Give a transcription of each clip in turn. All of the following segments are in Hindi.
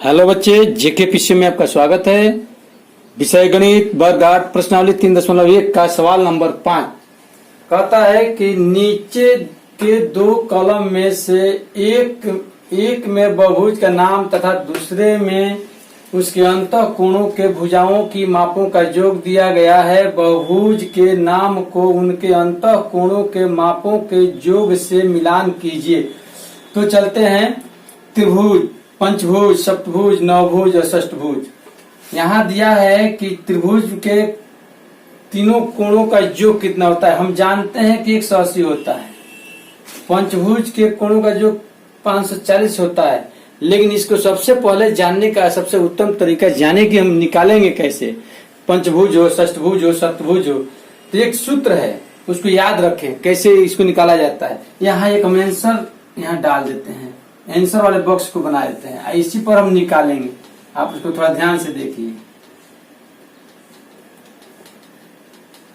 हेलो बच्चे, जेके पीसी में आपका स्वागत है। विषय गणित वर्ग 8 प्रश्नावली 3.1 का सवाल नंबर 5 कहता है कि नीचे के दो कॉलम में से एक में बहुभुज का नाम तथा दूसरे में उसके अंतः कोणों के भुजाओं की मापों का योग दिया गया है। बहुभुज के नाम को उनके अंतः कोणों के मापों के योग से मिलान कीजिए। तो चलते हैं त्रिभुज, पंचभुज, सप्तभुज, नवभुज और षष्ठभुज। यहाँ दिया है कि त्रिभुज के तीनों कोणों का योग कितना होता है। हम जानते हैं कि 180 होता है। पंचभुज के कोणों का योग 540 होता है। लेकिन इसको सबसे पहले जानने का सबसे उत्तम तरीका जाने की हम निकालेंगे कैसे। पंचभुज हो, षष्ठभुज हो, सप्तभुज हो, तो एक सूत्र है, उसको याद रखें कैसे इसको निकाला जाता है। यहाँ एक हम आंसर यहाँ डाल देते हैं, आंसर वाले बॉक्स को बना देते हैं, इसी पर हम निकालेंगे। आप उसको थोड़ा ध्यान से देखिए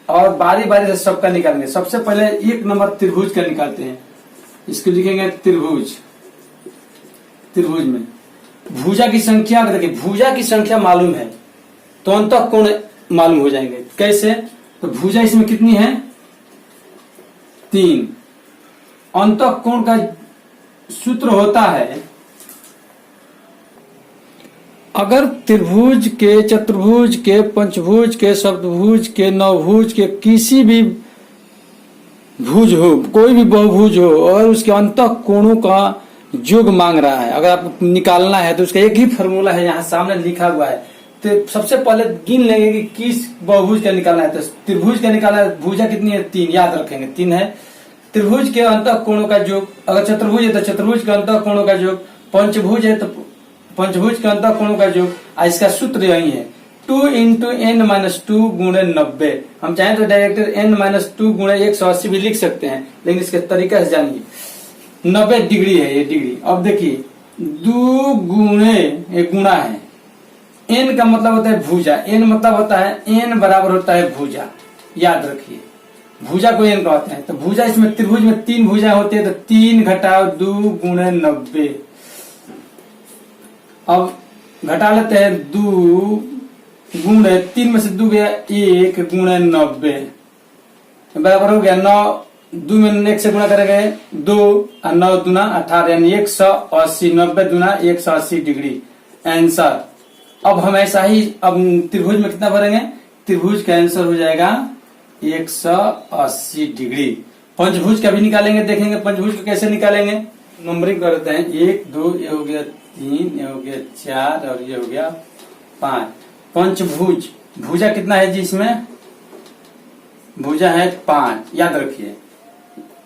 और बारी बारी से सबका निकालेंगे। सबसे पहले एक नंबर त्रिभुज का निकालते हैं। इसको लिखेंगे त्रिभुज। त्रिभुज में भुजा की संख्या, देखिए भुजा की संख्या मालूम है तो अंतः कोण मालूम हो जाएंगे। कैसे? तो भुजा इसमें कितनी है? 3। अंतः कोण का सूत्र होता है, अगर त्रिभुज के, चतुर्भुज के, पंचभुज के, सप्तभुज के, नवभुज के किसी भी भुज हो, कोई भी बहुभुज हो और उसके अंतः कोणों का योग मांग रहा है, अगर आपको निकालना है तो उसका एक ही फॉर्मूला है, यहाँ सामने लिखा हुआ है। तो सबसे पहले गिन लेंगे कि किस बहुभुज का निकालना है। तो त्रिभुज का निकालना है, भुजा कितनी है? 3, याद रखेंगे 3 है। त्रिभुज के अंतः कोणों का योग, अगर चतुर्भुज है तो चतुर्भुज के अंतः कोणों का योग, पंचभुज है तो पंचभुज के अंतः कोणों का योग। इसका सूत्र यही है 2 × n-2 गुणे 90। हम चाहें तो डायरेक्ट n-2 गुणे 180 भी लिख सकते हैं, लेकिन इसके तरीका से जानिए। 90 डिग्री है ये डिग्री। अब देखिए 2 गुणे, एक गुणा है, n का मतलब होता है भुजा, n मतलब होता है n बराबर होता है भुजा, याद रखिए भुजा को n कहते हैं। तो भुजा इसमें त्रिभुज में 3 भुजा होती है, तो 3 घटाओ 2 गुणे 90। अब घटा लेते हैं 2 गुणे 3 में से 2 गया 1 गुणे 90 बराबर हो गया 9। 2 में 1 से गुणा करेंगे 2 और 9 दूना 18 यानी 180। 90 दूना 180 डिग्री आंसर। अब हम ऐसा ही अब त्रिभुज में कितना भरेंगे? त्रिभुज का आंसर हो जाएगा 180 डिग्री। पंचभुज का भी निकालेंगे, देखेंगे पंचभुज को कैसे निकालेंगे। नंबरिंग करते हैं 1 2, ये हो गया 3, ये हो गया 4 और ये हो गया 5। पंचभुज भुजा कितना है जी? इसमें भुजा है 5, याद रखिए।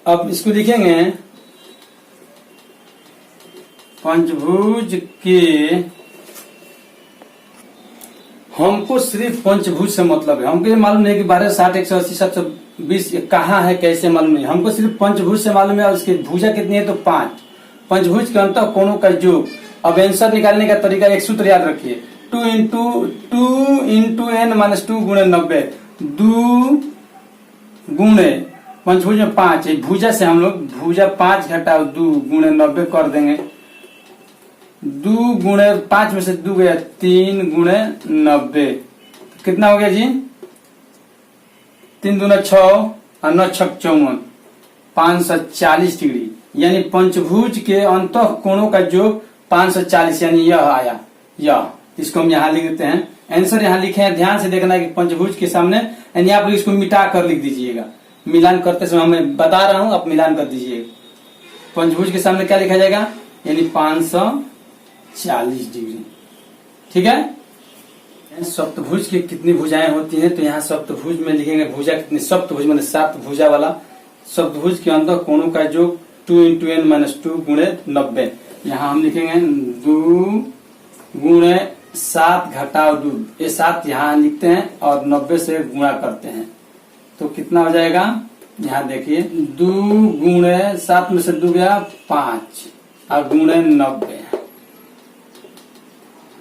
अब इसको लिखेंगे पंचभुज के, हमको सिर्फ पंचभुज से मतलब है। हमको ये मालूम नहीं कि 12, 60, 180, 720 कहाँ है, कैसे मालूम नहीं। हमको सिर्फ पंचभुज से मालूम है और उसकी भुजा कितनी है? तो 5। पंचभुज के अंतः कोणों का योग। अब आंसर निकालने का तरीका, एक सूत्र याद रखिए 2 × n-2 गुणे 90। 2 गुणे पंचभुज में 5 है, भुजा से हम लोग भुजा 5 घटाओ 2 गुणे 90 कर देंगे। 2 गुणे 5 में से 2 गया 3 गुणे 90। कितना हो गया जी? 3 दूना 6 और 9 छक 54, 540 डिग्री। यानी पंचभुज के अंतः कोणों का योग 540, यानी यह आया। यह इसको हम यहाँ लिख देते हैं। आंसर यहाँ लिखे हैं, ध्यान से देखना है कि पंचभुज के सामने, यानी आप इसको मिटा कर लिख दीजिएगा। मिलान करते समय मैं बता रहा हूं, आप मिलान कर दीजिएगा। पंचभुज के सामने क्या लिखा जाएगा? यानी 540 डिग्री। ठीक है। सप्तभुज की कितनी भुजाएं होती हैं? तो यहाँ सप्तभुज में लिखेंगे भुजा कितनी। सप्तभुज मतलब 7 भुजा वाला। सप्तभुज के अंदर कोणों का योग 2 × n-2 गुणे 90। यहाँ हम लिखेंगे 2 गुणे 7 घटाओ 2, ये 7 यहाँ लिखते हैं और 90 से गुणा करते हैं तो कितना हो जाएगा? यहाँ देखिए 2 गुणे 7 में से 2 गया 5 और गुणे 90।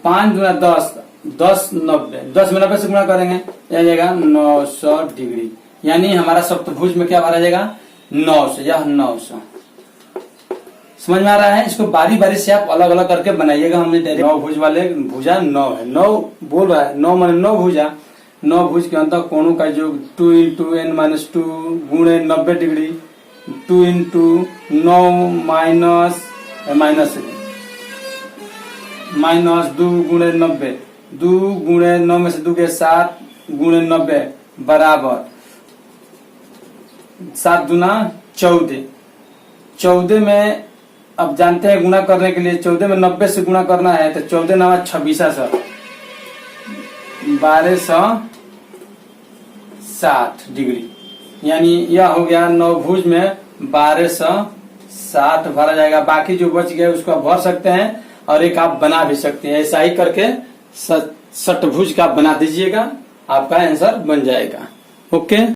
5 गुणा 10, 10 90, 10 में 90 से गुणा करेंगे, यह जाएगा 900 डिग्री। यानी हमारा सप्तभुज में क्या भरा जाएगा? 900, यह 900। समझ में आ रहा है? इसको बारी बारी से आप अलग अलग करके बनाइएगा। हमने डायरेक्ट 9 भुज वाले भुजा 9 है, 9 बोल रहा है, 9 माने 9 भुजा, 9 भुज के अंतर कोणों का योग 2 इंटू n माइनस 2 गुणे 90 डिग्री, 2 इंटू 9 माइनस माइनस 2 गुणे 90, 2 गुणे 9 में से 2 के 7 गुणे 90 बराबर 7 दूना 14। 14 में अब जानते हैं गुणा करने के लिए 14 में 90 से गुणा करना है तो 14 नामा 26 सर 1260 डिग्री, यानी यह हो गया 9 भुज में 1260 भरा जाएगा। बाकी जो बच गया उसको आप भर सकते हैं और एक आप बना भी सकते हैं। ऐसा ही करके षटभुज का बना दीजिएगा, आपका आंसर बन जाएगा। ओके।